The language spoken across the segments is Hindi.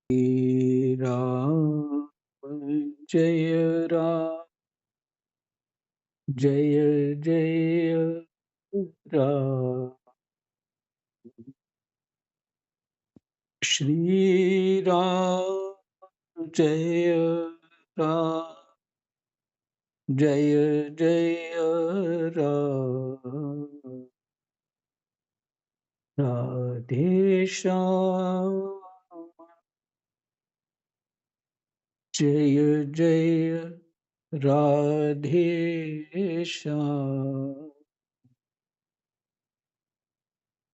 राम जय राम जय जय राम श्री राम जय राम जय जय राम राधे श्याम जय जय राधे श्याम।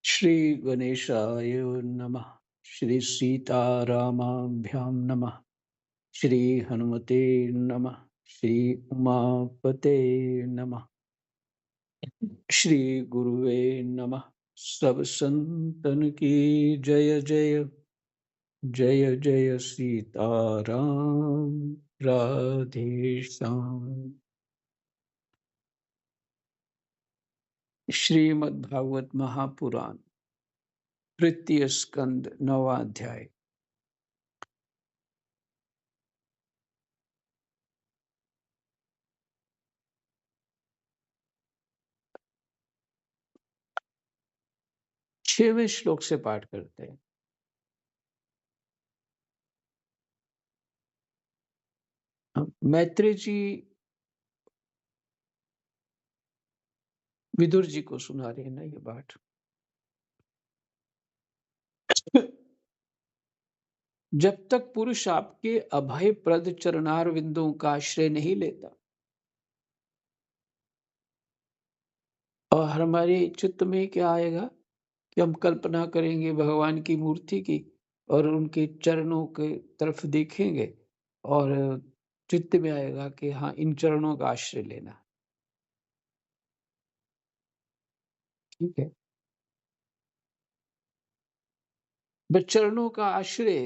श्री गणेशाय नमः। श्री सीतारामाभ्यां नमः। श्री हनुमते नमः। श्री उमापते नमः। श्री गुरुवे नमः। सब संतन की जय जय। जय जय सीताराम। राधे श्याम। श्रीमद् भागवत महापुराण तृतीय स्कंद नवा अध्याय। 6वें श्लोक से पाठ करते हैं। मैत्रेय जी विदुर जी को सुना रहे हैं ना ये पाठ। जब तक पुरुष आपके अभय प्रद चरणार विंदों का आश्रय नहीं लेता और हमारे चित्त में क्या आएगा कि हम कल्पना करेंगे भगवान की मूर्ति की और उनके चरणों के तरफ देखेंगे और चित्त में आएगा कि हाँ, इन चरणों का आश्रय लेना। ठीक है, बस चरणों का आश्रय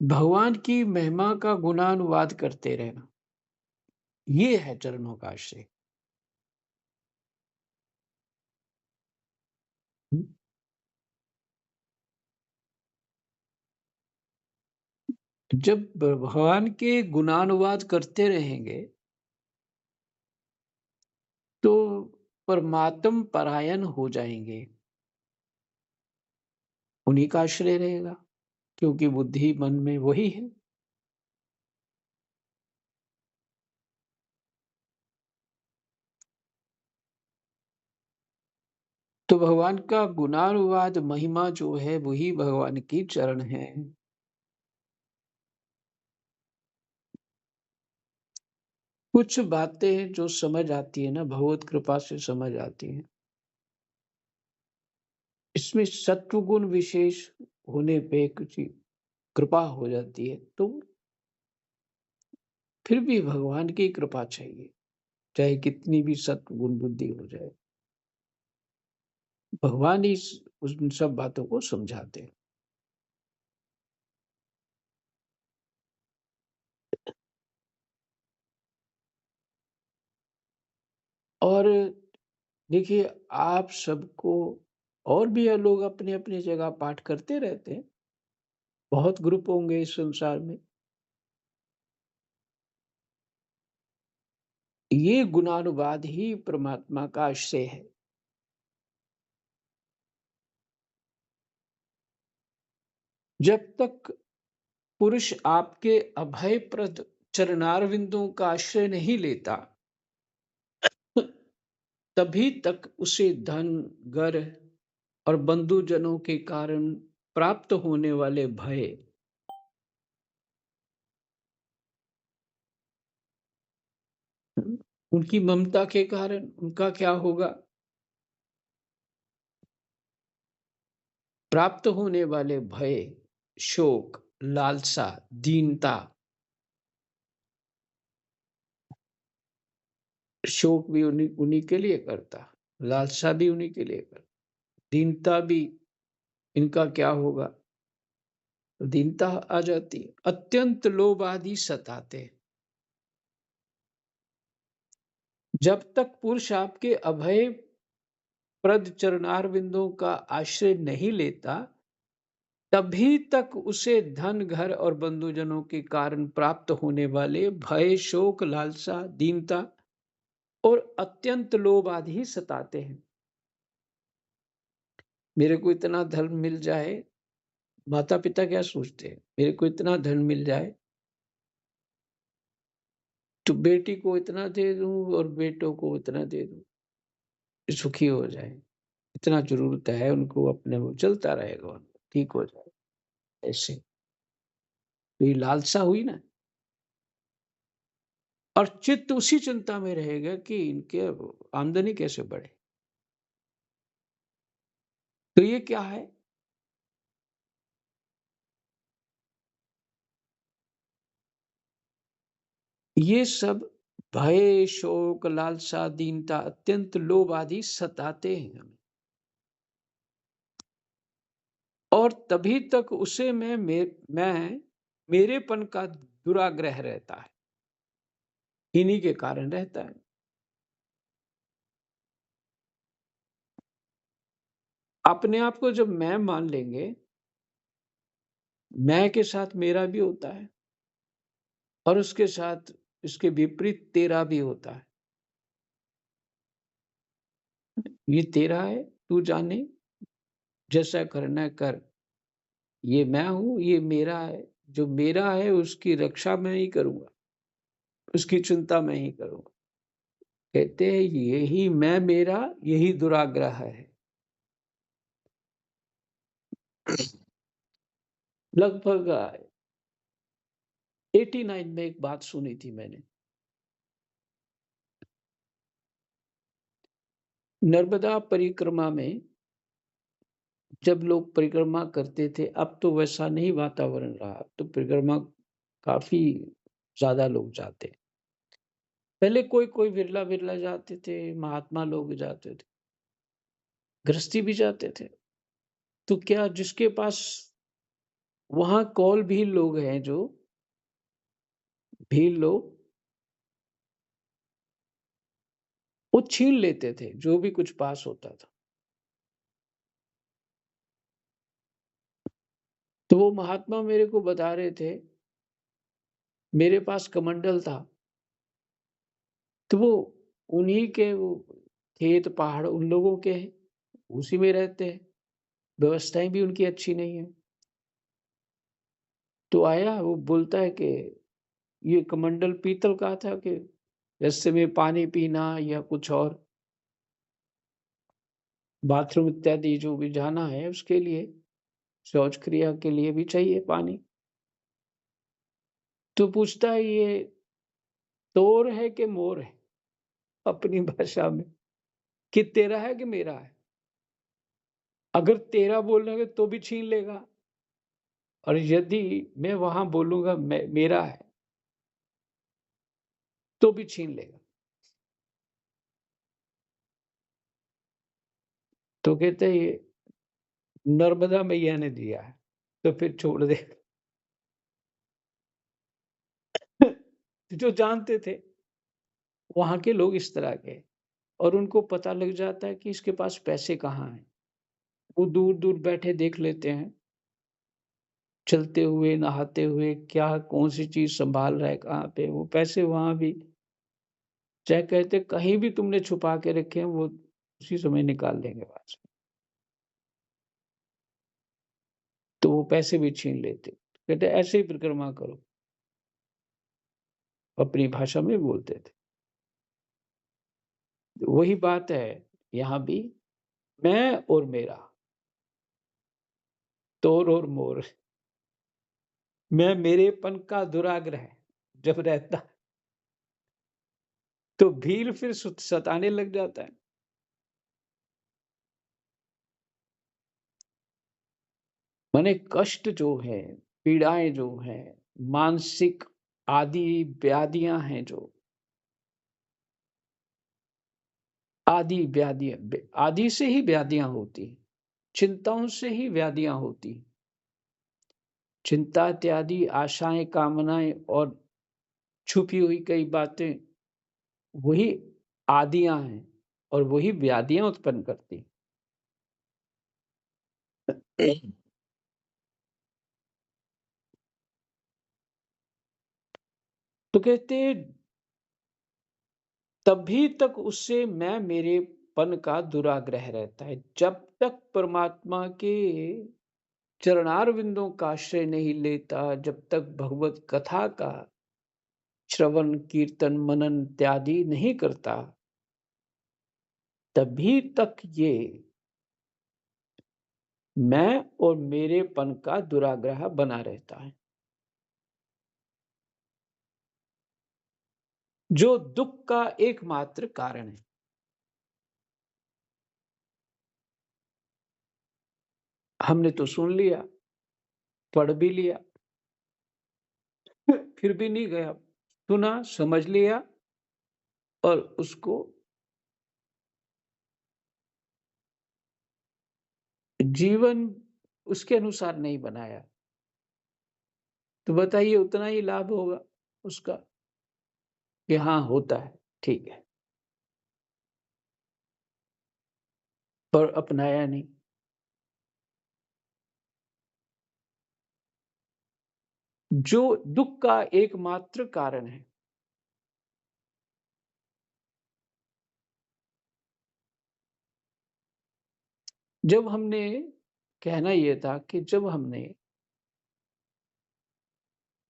भगवान की महिमा का गुणानुवाद करते रहना, ये है चरणों का आश्रय। जब भगवान के गुणानुवाद करते रहेंगे तो परमात्म परायण हो जाएंगे, उन्हीं का आश्रय रहेगा क्योंकि बुद्धि मन में वही है। तो भगवान का गुणानुवाद महिमा जो है वही भगवान की चरण है। कुछ बातें जो समझ आती है ना, भगवत कृपा से समझ आती है। इसमें सत्व गुण विशेष होने पे कुछ कृपा हो जाती है, तो फिर भी भगवान की कृपा चाहिए, चाहे कितनी भी सत्व गुण बुद्धि हो जाए। भगवान ही उन सब बातों को समझाते हैं। और देखिए, आप सबको और भी लोग अपने अपने जगह पाठ करते रहते हैं। बहुत ग्रुप होंगे इस संसार में। ये गुणानुवाद ही परमात्मा का आश्रय है। जब तक पुरुष आपके अभयप्रद चरणारविंदों का आश्रय नहीं लेता तभी तक उसे धन, घर और बंधुजनों के कारण प्राप्त होने वाले भय, उनकी ममता के कारण उनका क्या होगा, प्राप्त होने वाले भय, शोक, लालसा, दीनता। शोक भी उन्हीं उन्हीं के लिए करता, लालसा भी उन्हीं के लिए करता, दीनता भी इनका क्या होगा, तो दीनता आ जाती है। अत्यंत लोभ आदि सताते। जब तक पुरुष आपके अभय प्रद चरणार बिंदुओं का आश्रय नहीं लेता तभी तक उसे धन, घर और बंधुजनों के कारण प्राप्त होने वाले भय, शोक, लालसा, दीनता और अत्यंत लोभ आदि ही सताते हैं। मेरे को इतना धन मिल जाए, माता-पिता क्या सोचते हैं? मेरे को इतना धन मिल जाए, तो बेटी को इतना दे दूँ और बेटों को इतना दे दूँ, सुखी हो जाएँ। इतना ज़रूरत है उनको अपने वो चलता रहेगा उनको, ठीक हो जाए, ऐसे। तो ये लालसा हुई ना और चित्त उसी चिंता में रहेगा कि इनके आमदनी कैसे बढ़े। तो ये क्या है? ये सब भय, शोक, लालसा, दीनता, अत्यंत लोभ आदि सताते हैं हमें और तभी तक उसे मैं मेरेपन का दुराग्रह रहता है। इन्हीं के कारण रहता है। अपने आप को जब मैं मान लेंगे, मैं के साथ मेरा भी होता है और उसके साथ इसके विपरीत तेरा भी होता है। ये तेरा है, तू जाने, जैसा करना है कर। ये मैं हूँ, ये मेरा है। जो मेरा है उसकी रक्षा मैं ही करूँगा, उसकी चिंता मैं ही करूँगा। कहते हैं यही मैं मेरा, यही दुराग्रह है। लगभग 89 में एक बात सुनी थी मैंने। नर्मदा परिक्रमा में जब लोग परिक्रमा करते थे, अब तो वैसा नहीं वातावरण रहा। अब तो परिक्रमा काफ़ी ज़्यादा लोग जाते हैं। पहले कोई-कोई विरला-विरला जाते थे, महात्मा लोग जाते थे, गृहस्थी भी जाते थे। तो क्या जिसके पास वहाँ कौल भी लोग हैं जो भील लोग, वो छीन लेते थे, जो भी कुछ पास होता था। तो वो महात्मा मेरे को बता रहे थे, मेरे पास कमंडल था, तो वो उन्हीं के वो खेत, पहाड़ उन लोगों के हैं, उसी में रहते हैं, व्यवस्थाएँ भी उनकी अच्छी नहीं है। तो आया वो बोलता है कि ये कमंडल पीतल का था कि रस्ते में पानी पीना या कुछ और बाथरूम इत्यादि जो भी जाना है उसके लिए, शौच क्रिया के लिए भी चाहिए पानी। तो पूछता है ये तोर है कि मोर है? अपनी भाषा में, कि तेरा है कि मेरा है? अगर तेरा बोलेंगे तो भी छीन लेगा और यदि मैं वहाँ बोलूँगा मेरा है, तो भी छीन लेगा। तो कहते हैं ये नर्मदा मैया ने दिया है, तो फिर छोड़ दे। जो जानते थे, वहाँ के लोग इस तरह के और उनको पता लग जाता है कि इसके पास पैसे कहाँ हैं। वो दूर-दूर बैठे देख लेते हैं, चलते हुए, नहाते हुए, क्या कौन-सी चीज़ सँभाल रहा है, कहाँ पे, वो पैसे वहाँ भी चाहे कहते कहीं भी तुमने छुपा के रखे हैं, वो उसी समय निकाल लेंगे वहाँ से। तो वो पैसे भी छीन लेते। कहते ऐसे ही परिक्रमा करो, अपनी भाषा में बोलते थे। वही बात है यहाँ भी, मैं और मेरा, तोर और मोर। मैं मेरेपन का दुराग्रह जब रहता है, तो भील फिर सताने लग जाता है। माने कष्ट जो है, पीड़ाएँ जो हैं, मानसिक आदि व्याधियाँ हैं जो, आदि व्याधियाँ आदि से ही व्याधियाँ होती हैं, चिंताओं से ही व्याधियाँ होती हैं। चिंता इत्यादि आशाएँ, कामनाएँ और छुपी हुई कई बातें वही आदियाँ हैं और वही व्याधियाँ उत्पन्न करती हैं। तो कहते हैं तभी तक उससे मैं मेरेपन का दुराग्रह रहता है। जब तक परमात्मा के चरणारविंदों का आश्रय नहीं लेता, जब तक भगवत कथा का श्रवण, कीर्तन, मनन इत्यादि नहीं करता, तभी तक ये मैं और मेरेपन का दुराग्रह बना रहता है। जो दुःख का एकमात्र कारण है। हमने तो सुन लिया, पढ़ भी लिया, फिर भी नहीं गया। सुना, समझ लिया और उसको जीवन उसके अनुसार नहीं बनाया। तो बताइए उतना ही लाभ होगा उसका कि हाँ, होता है, ठीक है, पर अपनाया नहीं। जो दुःख का एकमात्र कारण है, जब हमने कहना ये था कि जब हमने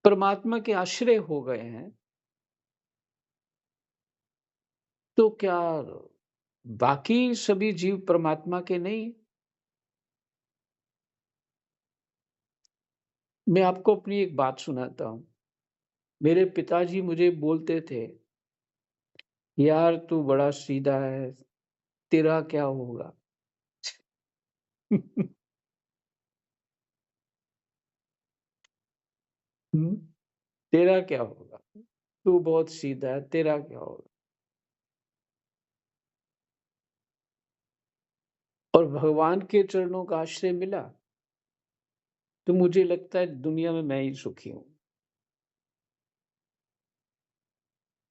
परमात्मा के आश्रय हो गए हैं, तो क्या बाकी सभी जीव परमात्मा के नहीं? मैं आपको अपनी एक बात सुनाता हूँ। मेरे पिताजी मुझे बोलते थे, "यार तू बड़ा सीधा है, तेरा क्या होगा?" हुँ, तेरा क्या होगा? तू बहुत सीधा है, तेरा क्या होगा? और भगवान के चरणों का आश्रय मिला, तो मुझे लगता है दुनिया में मैं ही सुखी हूँ।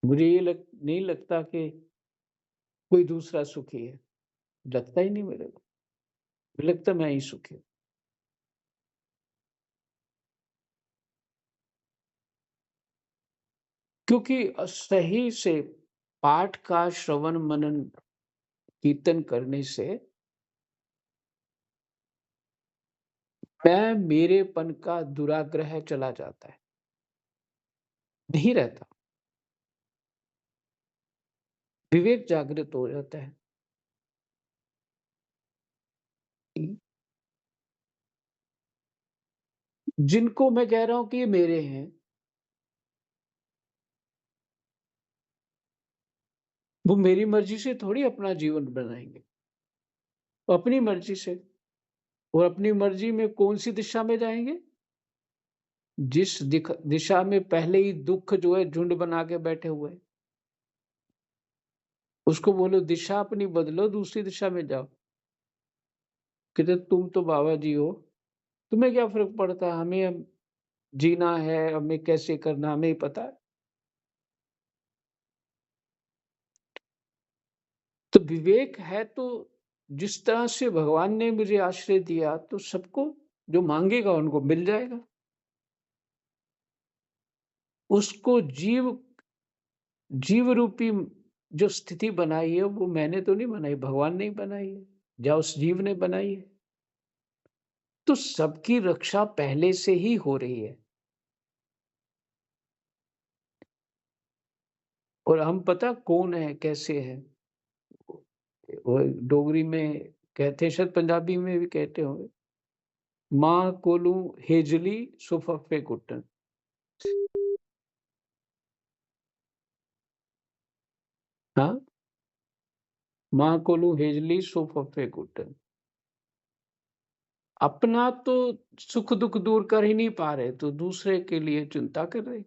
मुझे ये नहीं लगता कि कोई दूसरा सुखी है, लगता ही नहीं मेरे को। मुझे लगता है मैं ही सुखी हूँ। क्योंकि सही से पाठ का श्रवण, मनन, कीर्तन करने से मैं मेरेपन का दुराग्रह चला जाता है, नहीं रहता। विवेक जागृत हो जाता है। जिनको मैं कह रहा हूँ कि ये मेरे हैं, वो मेरी मर्ज़ी से थोड़ी अपना जीवन बनाएँगे। वो अपनी मर्ज़ी से और अपनी मर्ज़ी में कौन-सी दिशा में जाएँगे? जिस दिशा में पहले ही दुःख जो है झुंड बना के बैठे हुए हैं। उसको बोलो दिशा अपनी बदलो, दूसरी दिशा में जाओ। कहते तुम तो बाबा जी हो, तुम्हें क्या फ़र्क पड़ता है? हमें अब जीना है, हमें कैसे करना हमें ही पता है। तो विवेक है तो जिस तरह से भगवान ने मुझे आश्रय दिया तो सबको जो माँगेगा उनको मिल जाएगा। उसको जीव रूपी जो स्थिति बनाई है वो मैंने तो नहीं बनाई, भगवान ने ही बनाई है, या उस जीव ने बनाई है। तो सबकी रक्षा पहले से ही हो रही है। और हम पता कौन है, कैसे हैं? वो डोगरी में कहते हैं, शायद पंजाबी में भी कहते होंगे, माँ कोलू हेजली सो फफे कुटन। हाँ, माँ कोलू हेजली सो फफे कुटन। अपना तो सुख दुख दूर कर ही नहीं पा रहे, तो दूसरे के लिए चिंता कर रहे।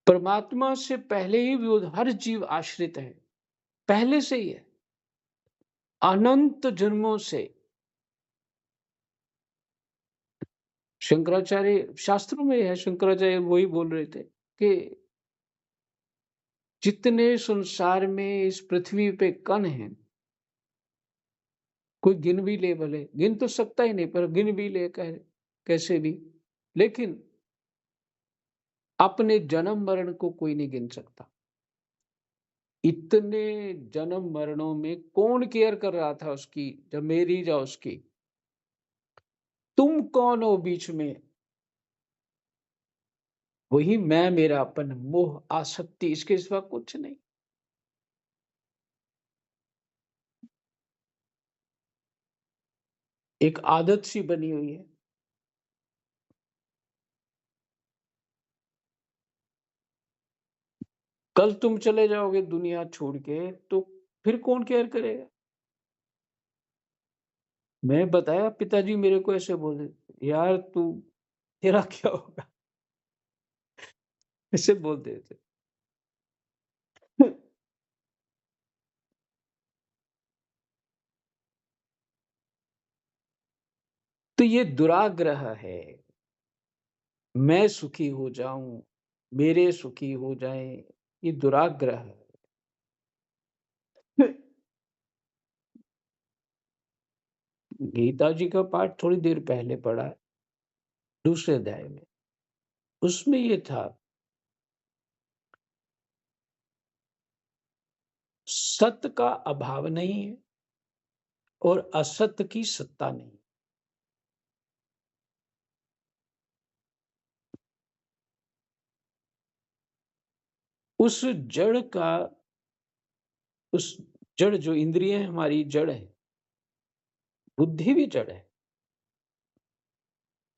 परमात्मा से पहले ही वो हर जीव आश्रित है, पहले से ही है, अनंत जन्मों से। शंकराचार्य शास्त्रों में है, शंकराचार्य वही बोल रहे थे कि जितने संसार में इस पृथ्वी पे कण हैं, कोई गिन भी ले भले, गिन तो सकता ही नहीं पर गिन भी ले कह रहे, कैसे भी, लेकिन अपने जन्म मरण को कोई नहीं गिन सकता। इतने जन्म मरणों में कौन केयर कर रहा था उसकी, जब मेरी या उसकी? तुम कौन हो बीच में? वही मैं, मेरापन, मोह, आसक्ति, इसके सिवा कुछ नहीं। एक आदत सी बनी हुई है। कल तुम चले जाओगे दुनिया छोड़ के, तो फिर कौन केयर करेगा? मैं बताया, पिताजी मेरे को ऐसे बोले, यार तू, तेरा क्या होगा? ऐसे बोलते थे। तो ये दुराग्रह है। मैं सुखी हो जाऊं, मेरे सुखी हो जाएं, ये दुराग्रह है। गीता जी का पाठ थोड़ी देर पहले पढ़ा है, दूसरे अध्याय में। उसमें ये था, सत्य का अभाव नहीं है और असत्य की सत्ता नहीं। उस जड़ का, उस जड़ जो इंद्रिय हमारी जड़ है, बुद्धि भी जड़ है।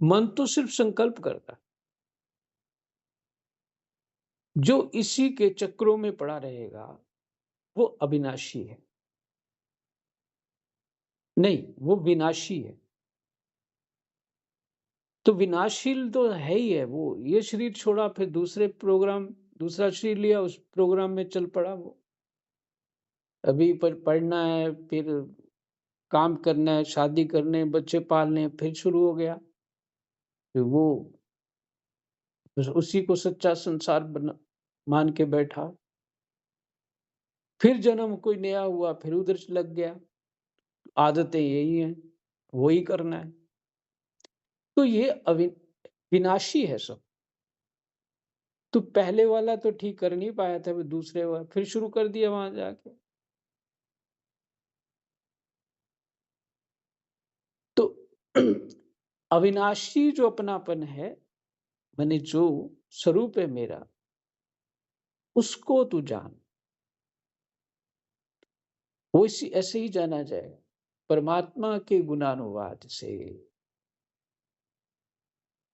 मन तो सिर्फ संकल्प करता है। जो इसी के चक्रों में पड़ा रहेगा वो अविनाशी है। नहीं, वो विनाशी है। तो विनाशील तो है ही है वो। ये शरीर छोड़ा, फिर दूसरे प्रोग्राम, दूसरा शरीर लिया, उस प्रोग्राम में चल पड़ा वो। अभी पर पढ़ना है, फिर काम करना है, शादी करने, बच्चे पालने, फिर शुरू हो गया। फिर वो उसी को सच्चा संसार बना मान के बैठा। फिर जन्म कोई नया हुआ, फिर उधर से लग गया। आदतें यही हैं, वही करना है। तो ये विनाशी है सब। तो पहले वाला तो ठीक कर नहीं पाया था, वो दूसरे वाला फिर शुरू कर दिया वहां जाके। तो अविनाशी जो अपनापन है, मैंने जो स्वरूप है मेरा, उसको तू जान। वो इसी ऐसे ही जाना जाएगा, परमात्मा के गुणानुवाद से।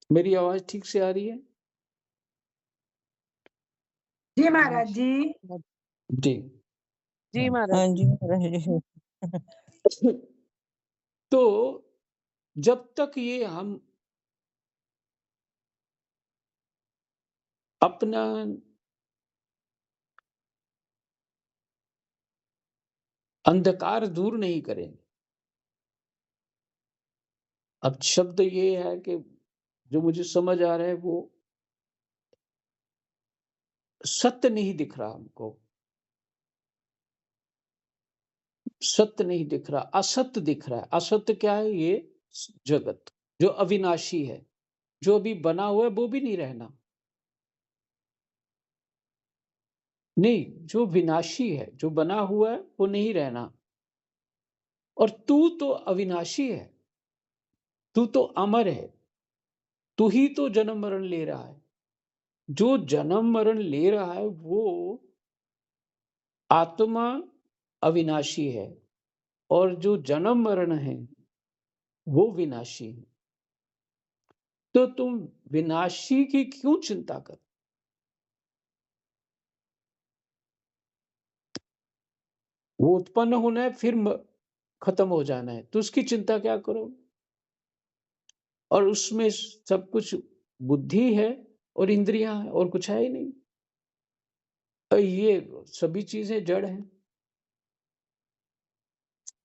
मेरी आवाज ठीक से आ रही है? जी महाराज जी। जी जी महाराज। हाँ जी महाराज। तो जब तक ये हम अपना अंधकार दूर नहीं करेंगे। अब शब्द ये है कि जो मुझे समझ आ रहा है, वो सत्य नहीं दिख रहा हमको। सत्य नहीं दिख रहा, असत्य दिख रहा है। असत्य क्या है? ये जगत जो अविनाशी है, जो अभी बना हुआ है वो भी नहीं रहना। नहीं, जो विनाशी है, जो बना हुआ है वो नहीं रहना। और तू तो अविनाशी है, तू तो अमर है। तू ही तो जन्म मरण ले रहा है। जो जन्म मरण ले रहा है वो आत्मा अविनाशी है, और जो जन्म मरण है वो विनाशी है। तो तुम विनाशी की क्यों चिंता कर? वो उत्पन्न होना है, फिर खत्म हो जाना है, तो उसकी चिंता क्या करो? और उसमें सब कुछ बुद्धि है और इंद्रियां हैं, और कुछ है ही नहीं। और ये सभी चीजें जड़ हैं,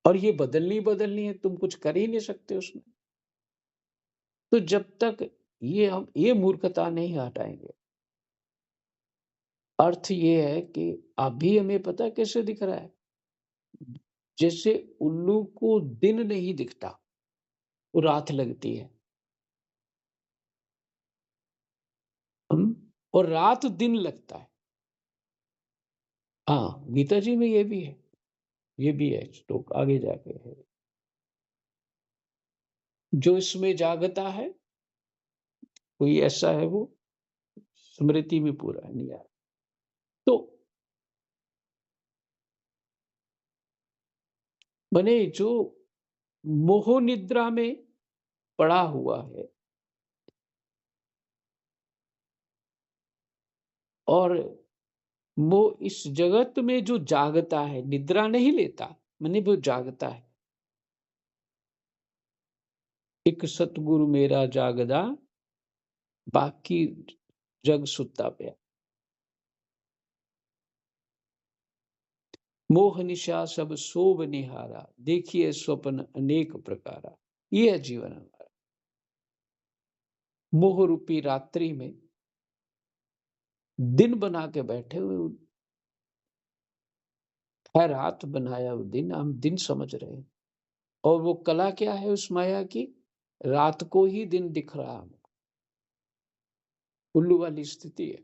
और ये बदलनी है, तुम कुछ कर ही नहीं सकते उसमें। तो जब तक हम ये मूर्खता नहीं हटाएंगे, अर्थ ये है कि अभी हमें पता है कैसे दिख रहा है। जैसे उल्लू को दिन नहीं दिखता, वो रात लगती है। और रात दिन लगता है। हाँ, गीता जी में ये भी है, ये भी है श्लोक आगे जाके है। जो इसमें जागता है, कोई ऐसा है वो स्मृति में पूरा नहीं आया। तो माने जो मोह निद्रा में पड़ा हुआ है और वो इस जगत में जो जागता है, निद्रा नहीं लेता, माने वो जागता है। एक सतगुरु मेरा जागदा, बाकी जग सुता पिया। मोह निशा सब सोव निहारा, देखिए स्वप्न अनेक प्रकारा। ये है जीवन हमारा। मोह रूपी रात्रि में दिन बना के बैठे हुए है, रात बनाया वो दिन, हम दिन समझ रहे हैं। और वो कला क्या है उस माया की? रात को ही दिन दिख रहा है। उल्लू वाली स्थिति है।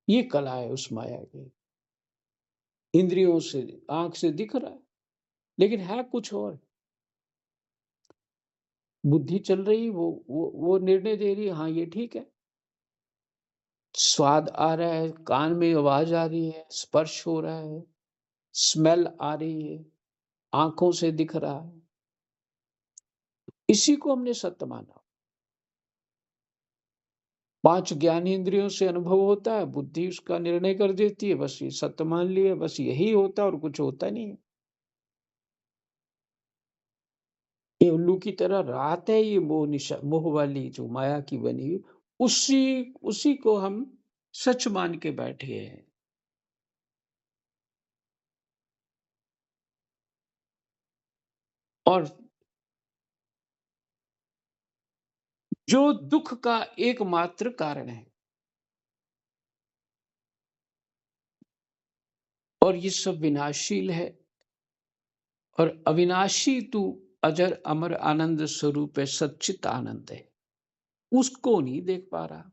ये कला है उस माया की। इंद्रियों से, आंख से दिख रहा है, लेकिन है कुछ और। बुद्धि चल रही, वो निर्णय दे रही है, हाँ ये ठीक है। स्वाद आ रहा है, कान में आवाज आ रही है, स्पर्श हो रहा है, स्मेल आ रही है, आंखों से दिख रहा है, इसी को हमने सत्य माना। 5 ज्ञानेंद्रियों से अनुभव होता है, बुद्धि उसका निर्णय कर देती है, बस ये सत्य मान लिया, बस यही होता और कुछ होता नहीं है। ये उल्लू की तरह रात है, ये मोह वाली जो माया की बनी हुई, उसी को हम सच मान के बैठे हैं। और जो दुख का एकमात्र कारण है, और ये सब विनाशील है, और अविनाशी तू अजर अमर आनंद स्वरूप है, सच्चित आनंद है, उसको नहीं देख पा रहा।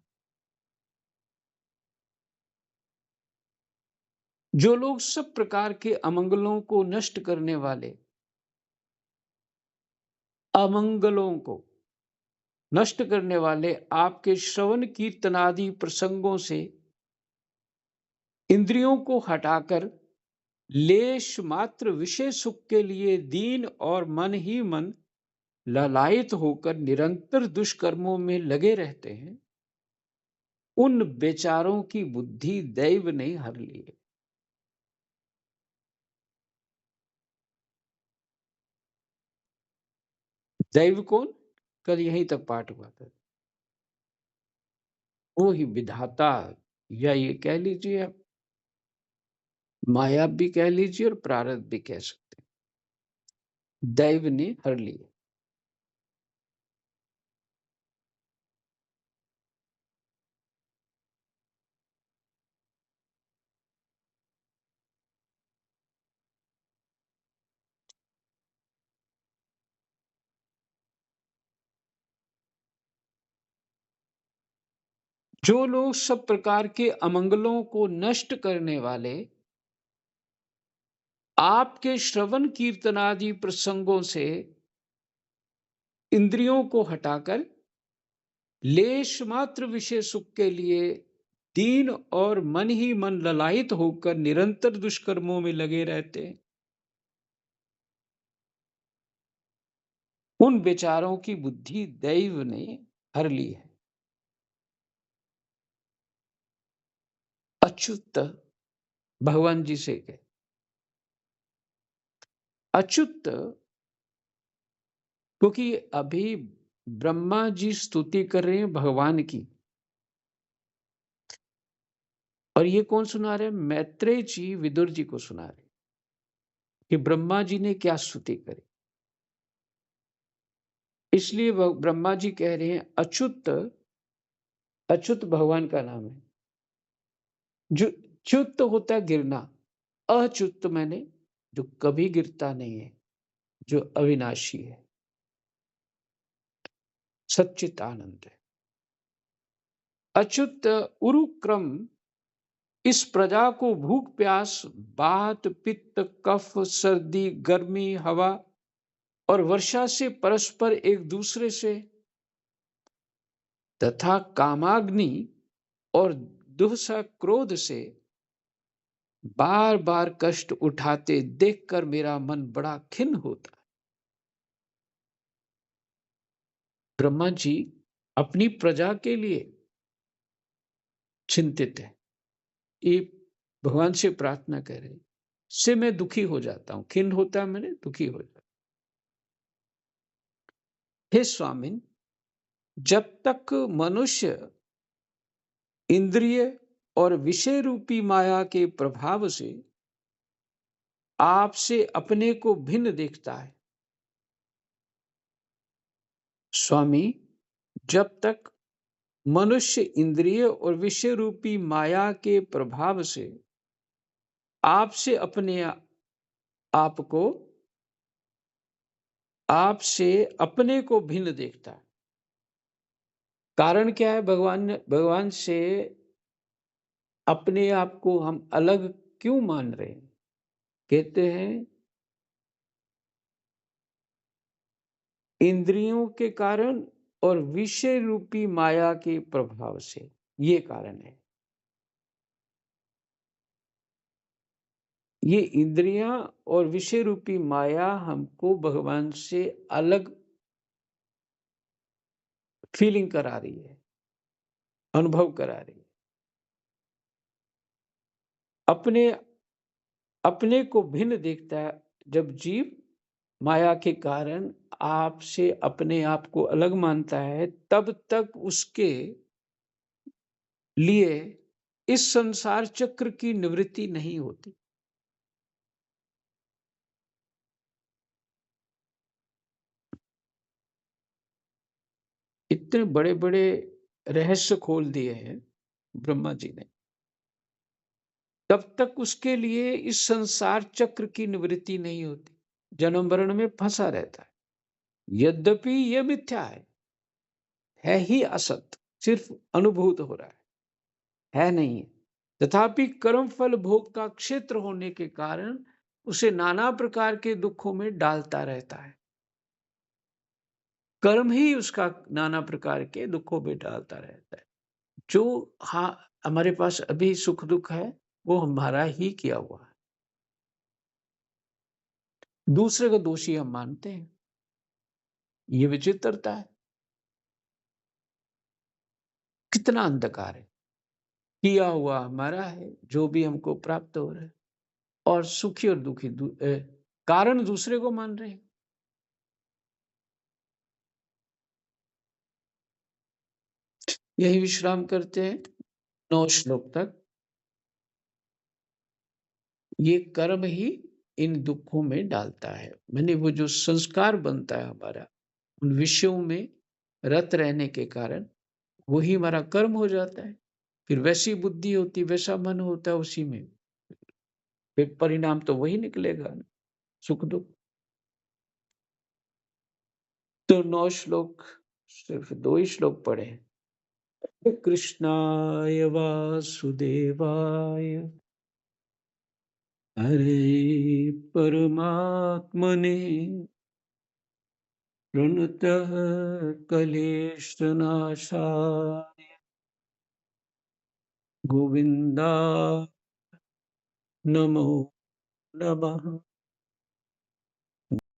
जो लोग सब प्रकार के अमंगलों को नष्ट करने वाले, अमंगलों को नष्ट करने वाले आपके श्रवण कीर्तनादि प्रसंगों से इंद्रियों को हटाकर लेश मात्र विषय सुख के लिए दीन और मन ही मन ललायत होकर निरंतर दुष्कर्मों में लगे रहते हैं, उन बेचारों की बुद्धि दैव ने हर ली है। दैव कौन? कल यहीं तक पाठ हुआ था। वो ही विधाता, या ये कह लीजिए आप माया भी कह लीजिए और प्रारब्ध भी कह सकते हैं, दैव ने हर लिए। जो लोग सब प्रकार के अमंगलों को नष्ट करने वाले आपके श्रवण कीर्तनादि प्रसंगों से इंद्रियों को हटाकर लेश मात्र विषय सुख के लिए दीन और मन ही मन ललायित होकर निरंतर दुष्कर्मों में लगे रहते हैं, उन बेचारों की बुद्धि दैव ने हर ली है। अच्युत भगवान जी से कहे, अच्युत, क्योंकि अभी ब्रह्मा जी स्तुति कर रहे हैं भगवान की, और ये कौन सुना रहे हैं? मैत्रेय जी विदुर जी को सुना रहे कि ब्रह्मा जी ने क्या स्तुति करी। इसलिए ब्रह्मा जी कह रहे हैं अच्युत, अच्युत भगवान का नाम है। जो च्युत होता है गिरना, अच्युत मैंने जो कभी गिरता नहीं है, जो अविनाशी है, सच्चित आनंद है। अच्युत उरुक्रम इस प्रजा को भूख प्यास, बात, पित्त, कफ, सर्दी, गर्मी, हवा और वर्षा से परस्पर एक दूसरे से तथा कामाग्नि और दुहसा क्रोध से बार बार कष्ट उठाते देखकर मेरा मन बड़ा खिन्न होता है। ब्रह्मा जी अपनी प्रजा के लिए चिंतित है। ये भगवान से प्रार्थना कर रहे, से मैं दुखी हो जाता हूं। खिन्न होता है मैंने दुखी हो जाता। हे स्वामिन, जब तक मनुष्य इंद्रिय और विषय रूपी माया के प्रभाव से आपसे अपने को भिन्न देखता है, स्वामी, जब तक मनुष्य इंद्रिय और विषय रूपी माया के प्रभाव से आपसे अपने अपने को भिन्न देखता है। कारण क्या है? भगवान से अपने आप को हम अलग क्यों मान रहे हैं? कहते हैं इंद्रियों के कारण और विषय रूपी माया के प्रभाव से, ये कारण है। ये इंद्रियां और विषय रूपी माया हमको भगवान से अलग फीलिंग करा रही है, अनुभव करा रही है। अपने को भिन्न देखता है। जब जीव माया के कारण आपसे अपने आप को अलग मानता है, तब तक उसके लिए इस संसार चक्र की निवृत्ति नहीं होती। इतने बड़े बड़े रहस्य खोल दिए हैं ब्रह्मा जी ने, तब तक उसके लिए इस संसार चक्र की निवृत्ति नहीं होती, जन्म मरण में फंसा रहता है। यद्यपि यह मिथ्या है ही असत, सिर्फ अनुभूत हो रहा है नहीं है। तथापि कर्म फल भोग का क्षेत्र होने के कारण उसे नाना प्रकार के दुखों में डालता रहता है। कर्म ही उसका नाना प्रकार के दुखों में डालता रहता है। जो हमारे पास अभी सुख दुख है, वो हमारा ही किया हुआ है। दूसरे को दोषी हम मानते हैं, ये विचित्रता है। कितना अंधकार है। किया हुआ हमारा है, जो भी हमको प्राप्त हो रहा है, और सुखी और दुखी कारण दूसरे को मान रहे हैं। यही विश्राम करते हैं 9 श्लोक तक। ये कर्म ही इन दुखों में डालता है। मैंने वो जो संस्कार बनता है हमारा उन विषयों में रत रहने के कारण, वही हमारा कर्म हो जाता है। फिर वैसी बुद्धि होती, वैसा मन होता है, उसी में फिर परिणाम तो वही निकलेगा, सुख दुख। तो 9 श्लोक, सिर्फ 2 ही श्लोक पढ़े। कृष्णाय वासुदेवाय हरे परमात्मने प्रणतः क्लेशनाशाय गोविन्दाय नमो नमः।